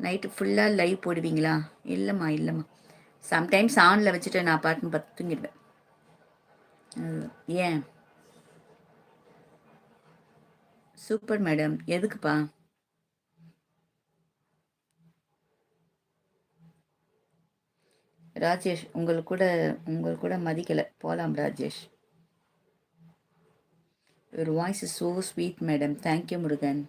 Night ஃபுல்லாக live போடுவீங்களா? இல்லைம்மா இல்லைம்மா, சம்டைம்ஸ் ஆனில் வச்சுட்டு நான் பாட்டுன்னு பார்த்து தூங்கிடுவேன். ஏன்? Super madam. எதுக்குப்பா? ராஜேஷ், உங்கள் கூட மதிக்கலை. போகலாம் Rajesh. Your voice is so sweet madam. Thank you Murugan.